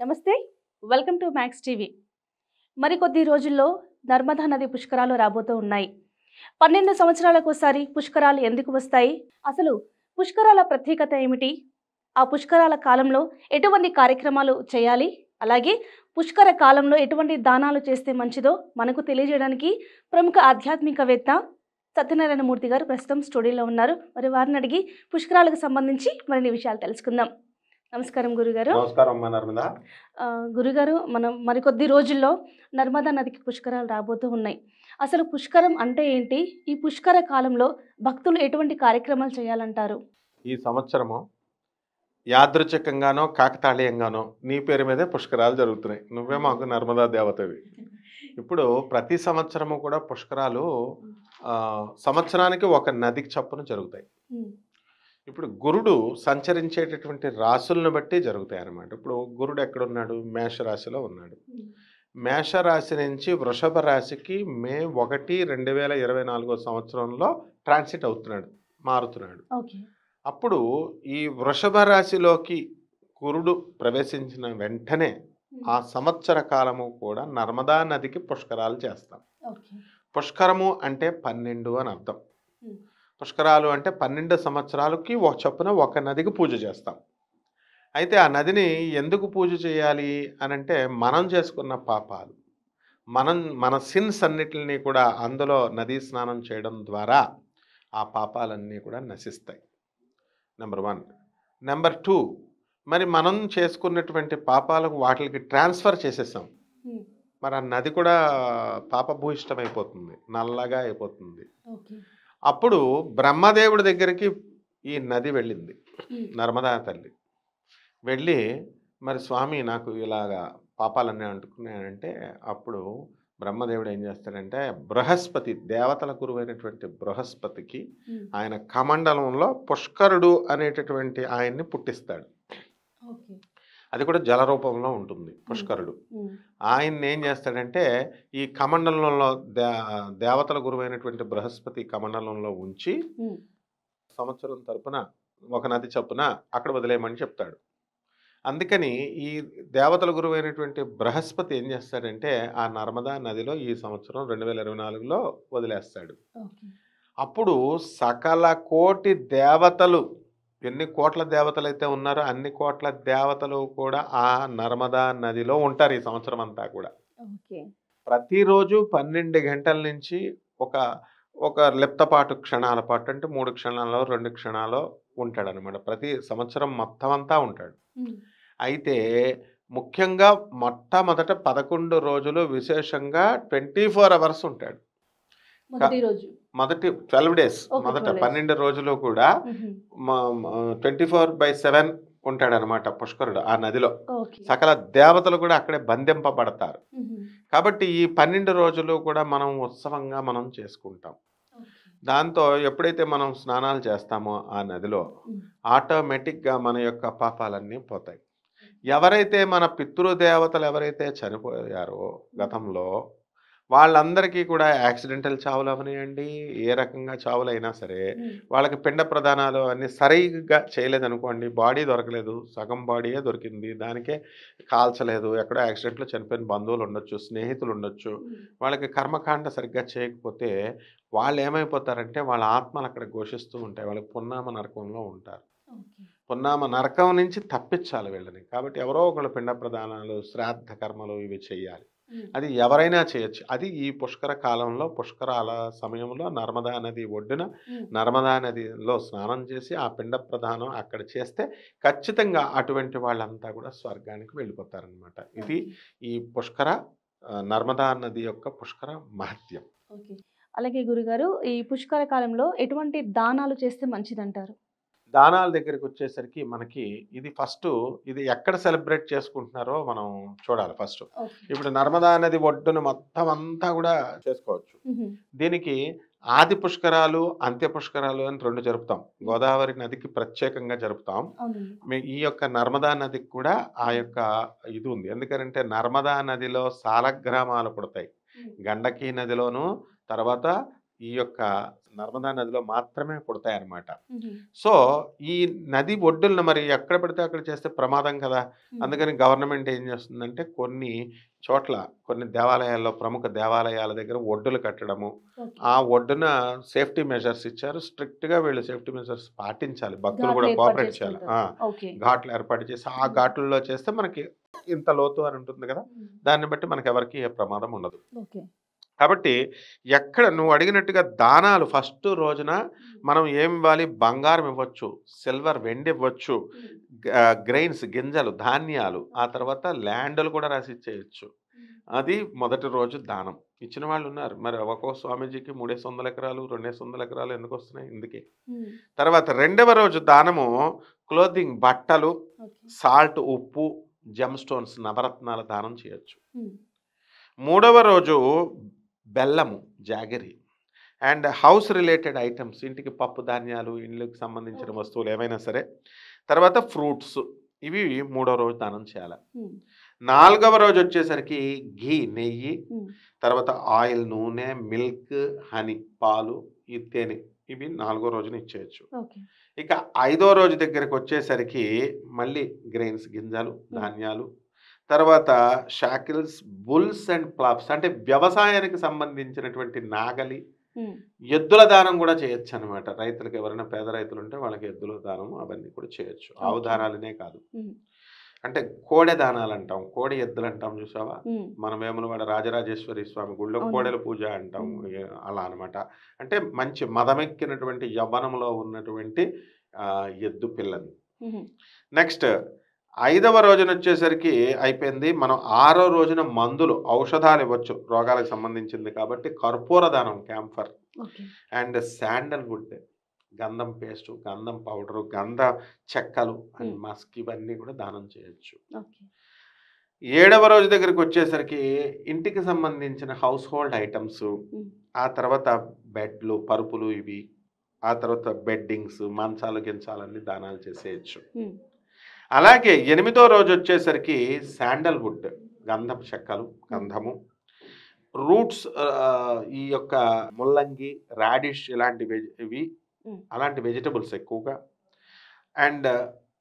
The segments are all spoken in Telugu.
నమస్తే, వెల్కమ్ టు మ్యాక్స్ టీవీ. మరికొద్ది రోజుల్లో నర్మదా నది పుష్కరాలు రాబోతూ ఉన్నాయి. 12 సంవత్సరాలకోసారి పుష్కరాలు ఎందుకు వస్తాయి? అసలు పుష్కరాల ప్రత్యేకత ఏమిటి? ఆ పుష్కరాల కాలంలో ఎటువంటి కార్యక్రమాలు చేయాలి? అలాగే పుష్కర కాలంలో ఎటువంటి దానాలు చేస్తే మంచిదో మనకు తెలియజేయడానికి ప్రముఖ ఆధ్యాత్మికవేత్త సత్యనారాయణ మూర్తి గారు ప్రస్తుతం స్టూడియోలో ఉన్నారు. మరి వారిని అడిగి పుష్కరాలకు సంబంధించి మరిన్ని విషయాలు తెలుసుకుందాం. నమస్కారం గురుగారు. నమస్కారం అమ్మా నర్మదా. గురుగారు, మనం మరికొద్ది రోజుల్లో నర్మదా నదికి పుష్కరాలు రాబోతూ ఉన్నాయి. అసలు పుష్కరం అంటే ఏంటి? ఈ పుష్కర కాలంలో భక్తులు ఎటువంటి కార్యక్రమాలు చేయాలంటారు? ఈ సంవత్సరము యాదృచ్ఛికంగానో కాకతాళీయంగానో నీ పేరు మీదే పుష్కరాలు జరుగుతున్నాయి. నువ్వే మాకు నర్మదా దేవతవి. ఇప్పుడు ప్రతి సంవత్సరము కూడా పుష్కరాలు సంవత్సరానికి ఒక నదికి చప్పున జరుగుతాయి. ఇప్పుడు గురుడు సంచరించేటటువంటి రాశులను బట్టి జరుగుతాయి అన్నమాట. ఇప్పుడు గురుడు ఎక్కడున్నాడు? మేషరాశిలో ఉన్నాడు. మేషరాశి నుంచి వృషభ రాశికి మే 1, 2024 సంవత్సరంలో ట్రాన్సిట్ అవుతున్నాడు, మారుతున్నాడు. అప్పుడు ఈ వృషభ రాశిలోకి గురుడు ప్రవేశించిన వెంటనే ఆ సంవత్సర కాలము కూడా నర్మదా నదికి పుష్కరాలు చేస్తాం. పుష్కరము అంటే 12 అని అర్థం. పుష్కరాలు అంటే 12 సంవత్సరాలకి ఒక చొప్పున ఒక నదికి పూజ చేస్తాం. అయితే ఆ నదిని ఎందుకు పూజ చేయాలి అని అంటే, మనం చేసుకున్న పాపాలు, మన సిన్స్ అన్నిటిని కూడా అందులో నదీ స్నానం చేయడం ద్వారా ఆ పాపాలన్నీ కూడా నశిస్తాయి. నెంబర్ 1. నెంబర్ 2, మరి మనం చేసుకున్నటువంటి పాపాలకు వాటికి ట్రాన్స్ఫర్ చేసేసాం. మరి ఆ నది కూడా పాపభూయిష్టమైపోతుంది, నల్లగా అయిపోతుంది. అప్పుడు బ్రహ్మదేవుడి దగ్గరికి ఈ నది వెళ్ళింది, నర్మదా తల్లి. వెళ్ళి, మరి స్వామి నాకు ఇలాగా పాపాలన్నీ అంటుకున్నాయంటే, అప్పుడు బ్రహ్మదేవుడు ఏం చేస్తాడంటే, బృహస్పతి, దేవతల గురువైనటువంటి బృహస్పతికి ఆయన కమండలంలో పుష్కరుడు అనేటటువంటి ఆయన్ని పుట్టిస్తాడు. అది కూడా జల రూపంలో ఉంటుంది పుష్కరుడు. ఆయన్ని ఏం చేస్తాడంటే, ఈ కమండలంలో దేవతల గురువైనటువంటి బృహస్పతి కమండలంలో ఉంచి సంవత్సరం తరపున ఒక నది చొప్పున అక్కడ వదిలేయమని చెప్తాడు. అందుకని ఈ దేవతల గురువైనటువంటి బృహస్పతి ఏం చేస్తాడంటే, ఆ నర్మదా నదిలో ఈ సంవత్సరం 2024లో వదిలేస్తాడు. అప్పుడు సకల కోటి దేవతలు, ఎన్ని కోట్ల దేవతలు అయితే ఉన్నారో అన్ని కోట్ల దేవతలు కూడా ఆ నర్మదా నదిలో ఉంటారు ఈ సంవత్సరం అంతా కూడా. ప్రతిరోజు 12 గంటల నుంచి ఒక లిప్తపాటు క్షణాల పాటు, అంటే 3 క్షణాలు 2 క్షణాలు ఉంటాడనమాట. ప్రతి సంవత్సరం మొత్తం అంతా ఉంటాడు. అయితే ముఖ్యంగా మొట్టమొదట 11 రోజులు విశేషంగా 24 అవర్స్ ఉంటాడు. మొదటి 12 డేస్, మొదట 12 రోజులు కూడా 24/7 ఉంటాడనమాట పుష్కరుడు ఆ నదిలో. సకల దేవతలు కూడా అక్కడే బంధింపబడతారు. కాబట్టి ఈ 12 రోజులు కూడా మనం ఉత్సవంగా మనం చేసుకుంటాం. దాంతో ఎప్పుడైతే మనం స్నానాలు చేస్తామో ఆ నదిలో, ఆటోమేటిక్గా మన యొక్క పాపాలన్నీ పోతాయి. ఎవరైతే మన పితృదేవతలు ఎవరైతే చనిపోయారో గతంలో, వాళ్ళందరికీ కూడా యాక్సిడెంటల్ చావులు అవనివ్వండి, ఏ రకంగా చావులైనా సరే, వాళ్ళకి పిండ ప్రదానాలు అన్నీ సరిగ్గా చేయలేదనుకోండి, బాడీ దొరకలేదు, సగం బాడీయే దొరికింది, దానికే కాల్చలేదు, ఎక్కడో యాక్సిడెంట్లో చనిపోయిన బంధువులు ఉండొచ్చు, స్నేహితులు ఉండొచ్చు, వాళ్ళకి కర్మకాండ సరిగ్గా చేయకపోతే వాళ్ళు ఏమైపోతారంటే, వాళ్ళ ఆత్మలు అక్కడ ఘోషిస్తూ ఉంటాయి, వాళ్ళకి పున్నామ నరకంలో ఉంటారు. పున్నామ నరకం నుంచి తప్పించాలి వీళ్ళని. కాబట్టి ఎవరో ఒకళ్ళు పిండ ప్రదానాలు, శ్రాద్ధ కర్మలు ఇవి చేయాలి. అది ఎవరైనా చేయొచ్చు. అది ఈ పుష్కర కాలంలో, పుష్కరాల సమయంలో నర్మదా నది ఒడ్డున నర్మదా నదిలో స్నానం చేసి ఆ పిండ ప్రదానం అక్కడ చేస్తే ఖచ్చితంగా అటువంటి వాళ్ళంతా కూడా స్వర్గానికి వెళ్ళిపోతారనమాట. ఇది ఈ పుష్కర నర్మదా నది యొక్క పుష్కర మహత్యం. అలాగే గురుగారు, ఈ పుష్కర కాలంలో ఎటువంటి దానాలు చేస్తే మంచిదంటారు? దానాల దగ్గరికి వచ్చేసరికి మనకి ఇది ఎక్కడ సెలబ్రేట్ చేసుకుంటున్నారో మనం చూడాలి ఫస్ట్. ఇప్పుడు నర్మదా నది ఒడ్డున మొత్తం అంతా కూడా చేసుకోవచ్చు. దీనికి ఆది పుష్కరాలు, అంత్య పుష్కరాలు అని 2 జరుపుతాం. గోదావరి నదికి ప్రత్యేకంగా జరుపుతాం. ఈ యొక్క నర్మదా నదికి కూడా ఆ యొక్క ఇది ఉంది. ఎందుకంటే నర్మదా నదిలో సాలగ్రామాలు పుడతాయి. గండకీ నదిలోను, తర్వాత ఈ యొక్క నర్మదా నదిలో మాత్రమే పుడతాయన్నమాట. సో ఈ నది ఒడ్డులను మరి ఎక్కడ పడితే అక్కడ చేస్తే ప్రమాదం కదా. అందుకని గవర్నమెంట్ ఏం చేస్తుందంటే కొన్ని చోట్ల కొన్ని దేవాలయాల్లో ప్రముఖ దేవాలయాల దగ్గర ఒడ్డులు కట్టడము, ఆ ఒడ్డున సేఫ్టీ మెజర్స్ ఇచ్చారు. స్ట్రిక్ట్గా వీళ్ళు సేఫ్టీ మెజర్స్ పాటించాలి, భక్తులు కూడా కోఆపరేట్ చేయాలి. ఘాట్లు ఏర్పాటు చేసి ఆ ఘాట్లలో చేస్తే మనకి ఇంత లోతు అని ఉంటుంది కదా, దాన్ని బట్టి మనకి ఎవరికి ఏ ప్రమాదం ఉండదు. కాబట్టి ఎక్కడ నువ్వు అడిగినట్టుగా దానాలు ఫస్ట్ రోజున మనం ఏమి ఇవ్వాలి, బంగారం ఇవ్వచ్చు, సిల్వర్ వెండి ఇవ్వచ్చు, గ్రెయిన్స్ గింజలు ధాన్యాలు, ఆ తర్వాత ల్యాండ్లు కూడా రాసి ఇచ్చేయచ్చు. అది మొదటి రోజు దానం. ఇచ్చిన వాళ్ళు ఉన్నారు. మరి ఒక్కో స్వామీజీకి 300 ఎకరాలు 200 ఎకరాలు ఎందుకు వస్తున్నాయి? ఇందుకే. తర్వాత రెండవ రోజు దానము క్లోతింగ్, బట్టలు, సాల్ట్, ఉప్పు, జెమ్ స్టోన్స్, నవరత్నాల దానం చేయొచ్చు. మూడవ రోజు బెల్లము, jaggery and house related items, ఇంటికి పప్పు ధాన్యాలు, ఇండ్లకు సంబంధించిన వస్తువులు ఏమైనా సరే. తర్వాత ఫ్రూట్స్, ఇవి మూడో రోజు దానం చేయాలి. నాలుగవ రోజు వచ్చేసరికి ఘీ, నెయ్యి, తర్వాత ఆయిల్, నూనె, మిల్క్, హనీ, పాలు, ఈ తేనె, ఇవి నాలుగో రోజున ఇచ్చేయచ్చు. ఇక ఐదో రోజు దగ్గరికి వచ్చేసరికి మళ్ళీ గ్రెయిన్స్, గింజలు, ధాన్యాలు, తర్వాత షాకిల్స్, బుల్స్ అండ్ ప్లాప్స్, అంటే వ్యవసాయానికి సంబంధించినటువంటి నాగలి, ఎద్దుల దానం కూడా చేయొచ్చు అనమాట. రైతులకు ఎవరైనా పేద రైతులు ఉంటే వాళ్ళకి ఎద్దుల దానం అవన్నీ కూడా చేయొచ్చు. ఆవు దానాలనే కాదు, అంటే కోడె దానాలు అంటాం, కోడి ఎద్దులు అంటాం చూసావా, మన వేములవాడ రాజరాజేశ్వరి స్వామి గుళ్ళో కోడెల పూజ అంటాం, అలా అనమాట. అంటే మంచి మదమెక్కినటువంటి యవ్వనంలో ఉన్నటువంటి ఎద్దు పిల్లని. నెక్స్ట్ ఐదవ రోజున వచ్చేసరికి అయిపోయింది. మనం ఆరో రోజున మందులు, ఔషధాలు ఇవ్వచ్చు రోగాలకు సంబంధించింది కాబట్టి కర్పూర దానం, క్యాంఫర్ అండ్ శాండల్వుడ్, గంధం పేస్ట్, గంధం పౌడరు, గంధ చెక్కలు అండ్ మస్క్, ఇవన్నీ కూడా దానం చేయొచ్చు. ఏడవ రోజు దగ్గరికి వచ్చేసరికి ఇంటికి సంబంధించిన హౌస్ హోల్డ్ ఐటమ్స్, ఆ తర్వాత బెడ్లు, పరుపులు, ఇవి, ఆ తర్వాత బెడ్డింగ్స్, మంచాలు, గించాలన్నీ దానాలు చేసేయచ్చు. అలాగే ఎనిమిదో రోజు వచ్చేసరికి శాండల్వుడ్, గంధపు చెక్కలు, గంధము, రూట్స్, ఈ యొక్క ముల్లంగి, రాడిష్, ఇలాంటివి అలాంటి వెజిటబుల్స్ ఎక్కువగా, అండ్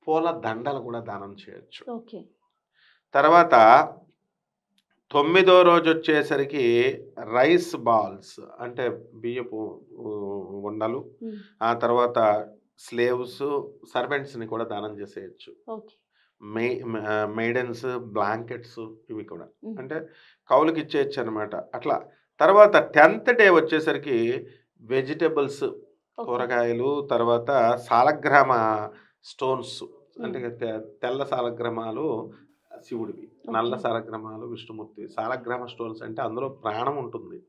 పూల దండలు కూడా దానం చేయొచ్చు. తర్వాత తొమ్మిదో రోజు వచ్చేసరికి రైస్ బాల్స్, అంటే బియ్యపు ఉండలు, ఆ తర్వాత స్లేవ్స్, సర్వెంట్స్ని కూడా దానం చేసేయచ్చు. మెయిడెన్స్, బ్లాంకెట్స్, ఇవి కూడా అంటే కౌలుకి ఇచ్చేయచ్చు అనమాట అట్లా. తర్వాత 10th డే వచ్చేసరికి వెజిటబుల్స్, కూరగాయలు, తర్వాత సాలగ్రామ స్టోన్స్, అంటే తెల్ల సాలగ్రామాలు శివుడివి, నల్ల సాలగ్రామాలు విష్ణుమూర్తి. సాలగ్రామ స్టోన్స్ అంటే అందులో ప్రాణం ఉంటుంది,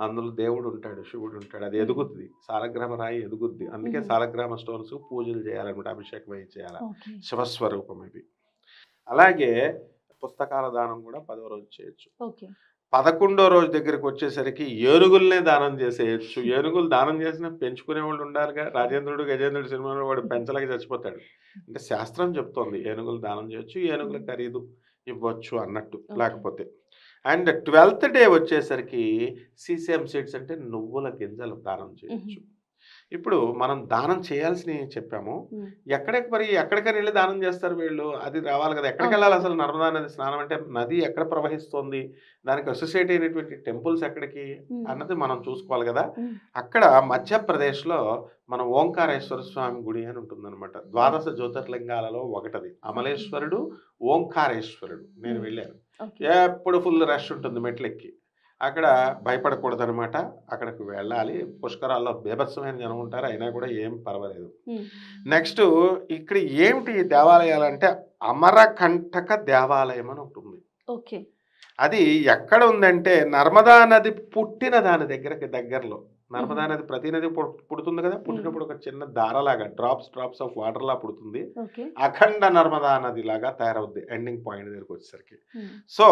అందులో దేవుడు ఉంటాడు, శివుడు ఉంటాడు, అది ఎదుగుద్ది, సాలగ్రామ రాయి ఎదుగుద్ది. అందుకే సాలగ్రామ స్టోన్స్ పూజలు చేయాలన్నమాట, అభిషేకం అయి చేయాలి, శివస్వరూపం ఇవి. అలాగే పుస్తకాల దానం కూడా 10వ రోజు చేయొచ్చు. 11వ రోజు దగ్గరికి వచ్చేసరికి ఏనుగుల్నే దానం చేసేయచ్చు. ఏనుగులు దానం చేసిన పెంచుకునే వాళ్ళు ఉండాలిగా. రాజేంద్రుడు గజేంద్రుడు సినిమాలో వాడు పెంచలేక చచ్చిపోతాడు. అంటే శాస్త్రం చెప్తోంది ఏనుగులు దానం చేయొచ్చు, ఏనుగుల ఖరీదు ఇవ్వచ్చు అన్నట్టు. లేకపోతే అండ్ 12th డే వచ్చేసరికి సీసేమ్ సీడ్స్, అంటే నువ్వుల గింజలు దానం చేయొచ్చు. ఇప్పుడు మనం దానం చేయాల్సినవి చెప్పాము. ఎక్కడికని వెళ్ళి దానం చేస్తారు వీళ్ళు, అది రావాలి కదా. ఎక్కడికి వెళ్ళాలి అసలు? నర్మదా నది స్నానం అంటే నది ఎక్కడ ప్రవహిస్తోంది, దానికి అసోసియేట్ అయినటువంటి టెంపుల్స్ ఎక్కడికి అన్నది మనం చూసుకోవాలి కదా. అక్కడ మధ్యప్రదేశ్లో మన ఓంకారేశ్వర స్వామి గుడి అని ఉంటుందన్నమాట. 12 జ్యోతిర్లింగాలలో ఒకటది. అమలేశ్వరుడు, ఓంకారేశ్వరుడు. నేను వెళ్ళాను, ఎప్పుడు ఫుల్ రష్ ఉంటుంది మెట్లెక్కి. అక్కడ భయపడకూడదు అనమాట, అక్కడికి వెళ్ళాలి. పుష్కరాల్లో బీభత్సమైన జనం ఉంటారు, అయినా కూడా ఏం పర్వాలేదు. నెక్స్ట్ ఇక్కడ ఏమిటి దేవాలయాలు అంటే అమరకంటక దేవాలయం అని ఉంటుంది. అది ఎక్కడ ఉందంటే నర్మదా నది పుట్టిన దాని దగ్గరలో. నర్మదా నది ప్రతి నది పుడుతుంది కదా, పుట్టినప్పుడు ఒక చిన్న దారలాగా డ్రాప్స్ ఆఫ్ వాటర్ లా పుడుతుంది. అఖండ నర్మదా నది లాగా తయారవుద్ది ఎండింగ్ పాయింట్ దగ్గరికి వచ్చేసరికి. సో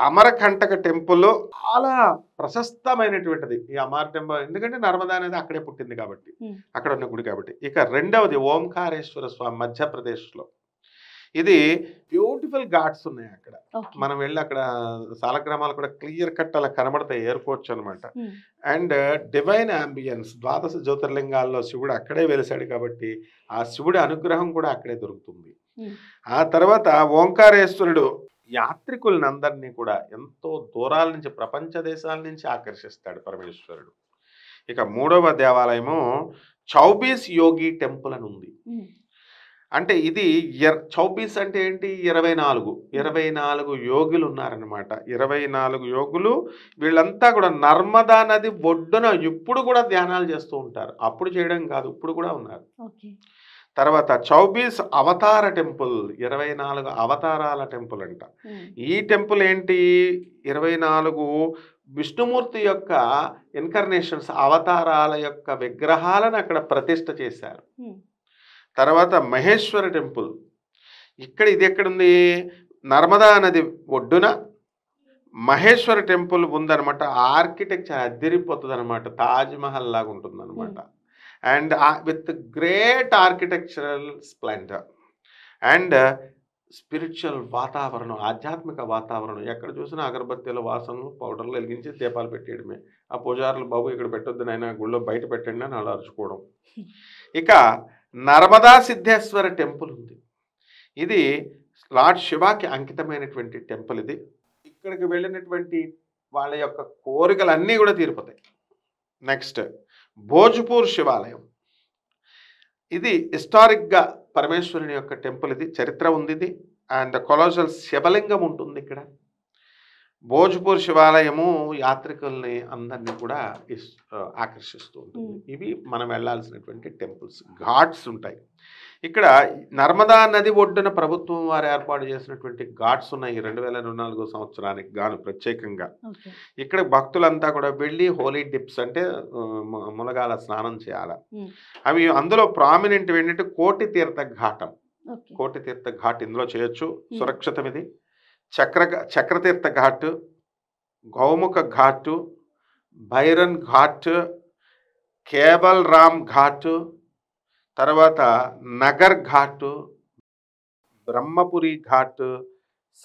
అమరకంటక టెంపుల్ చాలా ప్రశస్తమైనటువంటిది ఈ అమర టెంపుల్, ఎందుకంటే నర్మదా అనేది అక్కడే పుట్టింది కాబట్టి, అక్కడ ఉన్న గుడి కాబట్టి. ఇక రెండవది ఓంకారేశ్వర స్వామి, మధ్యప్రదేశ్లో. ఇది బ్యూటిఫుల్ ఘాట్స్ ఉన్నాయి అక్కడ. ఓకే. మనం వెళ్ళి అక్కడ సాలగ్రామాలు కూడా క్లియర్ కట్ అలా కనబడతాయి, ఏరుకోవచ్చు అనమాట. ఉమ్, అండ్ డివైన్ అంబియన్స్, ద్వాదశ జ్యోతిర్లింగాల్లో శివుడు అక్కడే వెలిసాడు కాబట్టి ఆ శివుడి అనుగ్రహం కూడా అక్కడే దొరుకుతుంది. ఉమ్, ఆ తర్వాత ఓంకారేశ్వరుడు యాత్రికులందరినీ కూడా ఎంతో దూరాల నుంచి, ప్రపంచ దేశాల నుంచి ఆకర్షిస్తాడు పరమేశ్వరుడు. ఇక మూడవ దేవాలయము చౌబీస్ యోగి టెంపుల్ అని ఉంది. ఉమ్, అంటే ఇది చౌబీస్ అంటే ఏంటి, 24 యోగులు ఉన్నారనమాట. 24 యోగులు, వీళ్ళంతా కూడా నర్మదా నది ఒడ్డున ఇప్పుడు కూడా ధ్యానాలు చేస్తూ ఉంటారు. అప్పుడు చేయడం కాదు, ఇప్పుడు కూడా ఉన్నారు. ఓకే. తర్వాత చౌబీస్ అవతార టెంపుల్, 24 అవతారాల టెంపుల్ అంట. ఉమ్, ఈ టెంపుల్ ఏంటి, 24 విష్ణుమూర్తి యొక్క ఇన్కర్నేషన్స్, అవతారాల యొక్క విగ్రహాలను అక్కడ ప్రతిష్ఠ చేశారు. ఉమ్, తర్వాత మహేశ్వర టెంపుల్, ఇక్కడ ఇది ఎక్కడుంది, నర్మదా నది ఒడ్డున మహేశ్వర టెంపుల్ ఉందన్నమాట. ఆర్కిటెక్చర్ అదిరిపోతుంది అనమాట, తాజ్మహల్ లాగా ఉంటుంది అనమాట. And with great architectural Splendor and spiritual వాతావరణం, ఆధ్యాత్మిక వాతావరణం. ఎక్కడ చూసినా అగరబత్తీల వాసనలు, పౌడర్లు వెలిగించి దీపాలు పెట్టేయడమే. ఆ పూజారులు, బాబు ఇక్కడ పెట్టొద్దు నాయన, గుళ్ళో బయట పెట్టండి అని అలా అరుచుకోవడం. ఇక నర్మదా సిద్ధేశ్వర టెంపుల్ ఉంది. ఇది లార్డ్ శివాకి అంకితమైనటువంటి టెంపుల్. ఇది ఇక్కడికి వెళ్ళినటువంటి వాళ్ళ యొక్క కోరికలన్నీ కూడా తీరిపోతాయి. నెక్స్ట్ భోజ్పూర్ శివాలయం, ఇది హిస్టారిక్గా పరమేశ్వరుని యొక్క టెంపుల్. ఇది చరిత్ర ఉంది ఇది. అండ్ కొలోసల్ శివలింగం ఉంటుంది ఇక్కడ. భోజ్పూర్ శివాలయము యాత్రికుల్ని అందరినీ కూడా ఆకర్షిస్తూ ఉంటుంది. ఇవి మనం వెళ్ళాల్సినటువంటి టెంపుల్స్. ఘాట్స్ ఉంటాయి ఇక్కడ. నర్మదా నది ఒడ్డున ప్రభుత్వం వారు ఏర్పాటు చేసినటువంటి ఘాట్స్ ఉన్నాయి 2024 సంవత్సరానికి గాను ప్రత్యేకంగా. ఇక్కడ భక్తులంతా కూడా వెళ్ళి హోలీ డిప్స్ అంటే మునగాల స్నానం చేయాలి. అవి అందులో ప్రామినెంట్ ఏంటంటే కోటి తీర్థ ఘాటం. కోటి తీర్థ ఘాట్ ఇందులో చేయొచ్చు, సురక్షితం ఇది. చక్రతీర్థ ఘాట్, గౌముఖ ఘాట్, భైరన్ ఘాట్, కేబల్ రామ్ ఘాట్, తర్వాత నగర్ ఘాట్, బ్రహ్మపురి ఘాట్,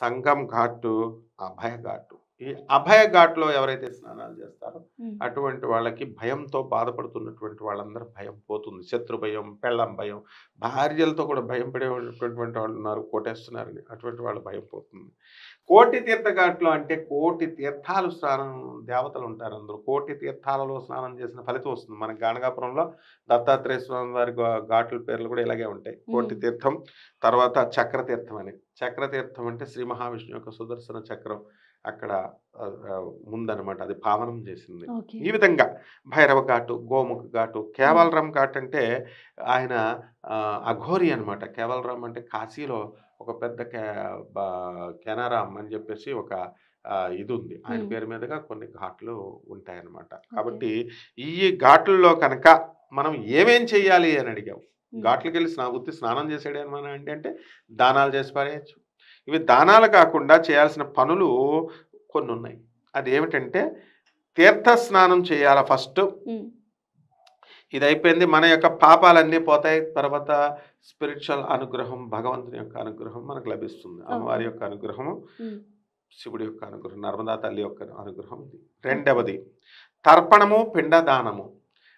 సంగం ఘాట్, అభయ ఘాట్. ఈ అభయ ఘాట్లో ఎవరైతే స్నానాలు చేస్తారో అటువంటి వాళ్ళకి భయంతో బాధపడుతున్నటువంటి వాళ్ళందరూ భయం పోతుంది. శత్రు భయం, పెళ్ళం భయం, భార్యలతో కూడా భయం పడేటువంటి వాళ్ళు ఉన్నారు, కోటేస్తున్నారని. అటువంటి వాళ్ళ భయం పోతుంది. కోటి తీర్థ ఘాట్లో అంటే కోటి తీర్థాలు స్నానం, దేవతలు ఉంటారు అందరూ. కోటి తీర్థాలలో స్నానం చేసిన ఫలితం వస్తుంది. మన గాణగాపురంలో దత్తాత్రేయ స్వామి వారి ఘాట్ల పేర్లు కూడా ఇలాగే ఉంటాయి. కోటి తీర్థం, తర్వాత చక్రతీర్థం అని. చక్రతీర్థం అంటే శ్రీ మహావిష్ణువు యొక్క సుదర్శన చక్రం అక్కడ ముందనమాట, అది పావనం చేసింది. ఈ విధంగా భైరవ ఘాటు, గోముఖ ఘాటు, కేవలరామ్ ఘాట్ అంటే ఆయన అఘోరి అనమాట. కేవలరామ్ అంటే కాశీలో ఒక పెద్ద కెనారామ్ అని చెప్పేసి ఒక ఇది ఉంది. ఆయన పేరు మీదుగా కొన్ని ఘాట్లు ఉంటాయన్నమాట. కాబట్టి ఈ ఘాట్లలో కనుక మనం ఏమేం చెయ్యాలి అని అడిగావు. ఘాట్లకి వెళ్ళి ఉత్తి స్నానం చేసాడు ఏమన్నా అంటే దానాలు చేసి పారేయచ్చు. ఇవి దానాలు కాకుండా చేయాల్సిన పనులు కొన్ని ఉన్నాయి. అది ఏమిటంటే తీర్థ స్నానం చేయాలి ఫస్ట్. ఇది అయిపోయింది, మన యొక్క పాపాలన్నీ పోతాయి. తర్వాత స్పిరిచువల్ అనుగ్రహం, భగవంతుని యొక్క అనుగ్రహం మనకు లభిస్తుంది. అమ్మవారి యొక్క అనుగ్రహము, శివుడి యొక్క అనుగ్రహం, నర్మదా తల్లి యొక్క అనుగ్రహం. ఇది రెండవది తర్పణము, పిండదానము.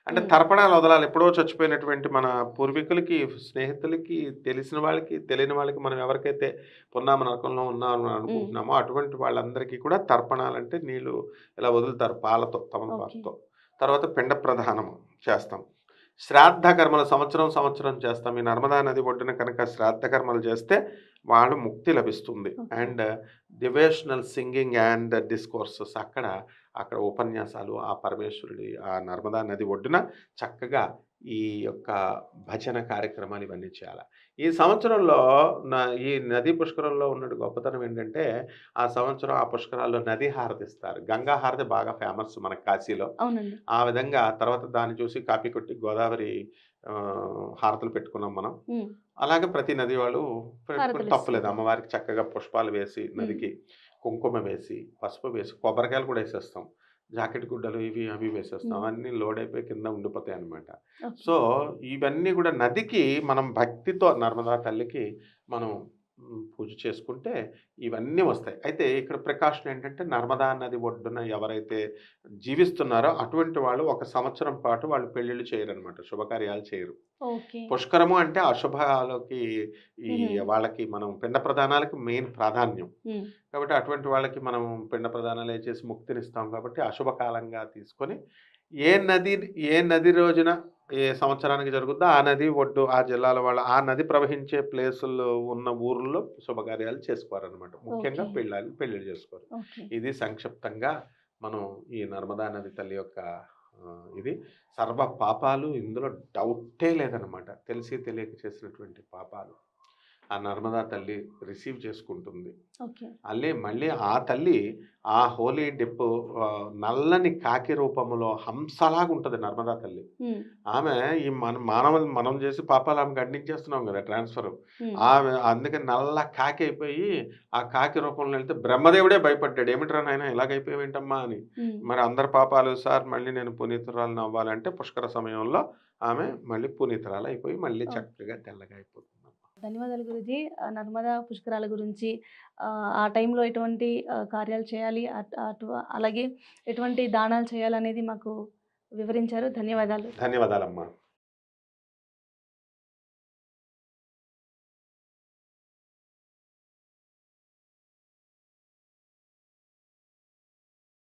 అంటే తర్పణాలు వదలాలి. ఎప్పుడో చచ్చిపోయినటువంటి మన పూర్వీకులకి, స్నేహితులకి, తెలిసిన వాళ్ళకి, తెలియని వాళ్ళకి, మనం ఎవరికైతే పున్నామ నరకంలో ఉన్నామని అనుకుంటున్నామో అటువంటి వాళ్ళందరికీ కూడా తర్పణాలు అంటే నీళ్ళు ఇలా వదులుతారు పాలతో, తమలపాకుతో. తర్వాత పిండ ప్రధానము చేస్తాం. శ్రాద్ధ కర్మలు సంవత్సరం చేస్తాం. ఈ నర్మదా నది ఒడ్డున కనుక శ్రాద్ధ కర్మలు చేస్తే వాళ్ళు ముక్తి లభిస్తుంది. And devotional singing and discourses, అక్కడ ఉపన్యాసాలు, ఆ పరమేశ్వరుడి ఆ నర్మదా నది ఒడ్డున చక్కగా ఈ యొక్క భజన కార్యక్రమాలు ఇవన్నీ చేయాలి. ఈ సంవత్సరంలో ఈ నదీ పుష్కరంలో ఉన్న గొప్పతనం ఏంటంటే ఆ సంవత్సరం ఆ పుష్కరాల్లో నది హారతి ఇస్తారు. గంగా హారతి బాగా ఫేమస్ మన కాశీలో. ఆ విధంగా తర్వాత దాన్ని చూసి కాపీ కొట్టి గోదావరి హారతులు పెట్టుకున్నాం మనం. అలాగే ప్రతి నది వాళ్ళు పెట్టుకుని తప్పలేదు. అమ్మవారికి చక్కగా పుష్పాలు వేసి, నదికి కుంకుమ వేసి, పసుపు వేసి, కొబ్బరికాయలు కూడా వేసేస్తాం. జాకెట్ గుడ్డలు ఇవి అవి వేసేస్తాం. అన్నీ లోడ్ అయిపోయి కింద ఉండిపోతాయి అన్నమాట. సో ఇవన్నీ కూడా నదికి మనం భక్తితో, నర్మదా తల్లికి మనం పూజ చేసుకుంటే ఇవన్నీ వస్తాయి. అయితే ఇక్కడ ప్రికాషన్ ఏంటంటే నర్మదా నది ఒడ్డున ఎవరైతే జీవిస్తున్నారో అటువంటి వాళ్ళు ఒక సంవత్సరం పాటు వాళ్ళు పెళ్ళిళ్ళు చేయరనమాట. శుభకార్యాలు చేయరు. ఓకే. పుష్కరము అంటే అశుభాలకి ఈ హుహు. వాళ్ళకి మనం పిండ ప్రదానాలకి మెయిన్ ప్రాధాన్యం. హ్మ్. కాబట్టి అటువంటి వాళ్ళకి మనం పిండ ప్రదానాలు చేసి ముక్తినిస్తాం కాబట్టి అశుభ కాలంగా తీసుకొని ఏ నది రోజున ఏ సంవత్సరానికి జరుగుద్దో ఆ నది ఒడ్డు ఆ జిల్లాల వాళ్ళు ఆ నది ప్రవహించే ప్లేసుల్లో ఉన్న ఊర్లో శుభకార్యాలు చేసుకోరనమాట. ముఖ్యంగా ఓకే. పెళ్ళిళ్ళు చేసుకోరు. ఓకే. ఇది సంక్షిప్తంగా మనం ఈ నర్మదా నది తల్లి యొక్క ఇది సర్వ పాపాలు ఇందులో డౌటే లేదనమాట. తెలిసి తెలియక చేసినటువంటి పాపాలు ఆ నర్మదా తల్లి రిసీవ్ చేసుకుంటుంది. ఓకే. మళ్ళీ ఆ తల్లి ఆ హోలీ డిప్ నల్లని కాకి రూపములో హంసలాగా ఉంటుంది నర్మదా తల్లి. హ్మ్. ఆమె ఈ మానవులు మనం చేసి పాపాలు ఆమెకు అంటించేస్తున్నాం కదా ట్రాన్స్ఫర్. హ్మ్. ఆమె అందుకని నల్ల కాకి అయిపోయి ఆ కాకి రూపంలో వెళ్తే బ్రహ్మదేవుడే భయపడ్డాడు. ఏమిట్రా నాయన ఇలాగైపోయావేంటమ్మా అని. హ్మ్. మరి అందరి పాపాలు సార్ మళ్ళీ నేను పునీతురాలను అవ్వాలంటే పుష్కర సమయంలో ఆమె మళ్ళీ పునీతురాలు అయిపోయి మళ్ళీ ఓహ్! చక్కగా తెల్లగా అయిపోతుంది. ధన్యవాదాలు గురూజీ. నర్మదా పుష్కరాల గురించి ఆ టైంలో ఎటువంటి కార్యాలు చేయాలి, అలాగే ఎటువంటి దానాలు చేయాలనేది మాకు వివరించారు. ధన్యవాదాలు. ధన్యవాదాలమ్మా.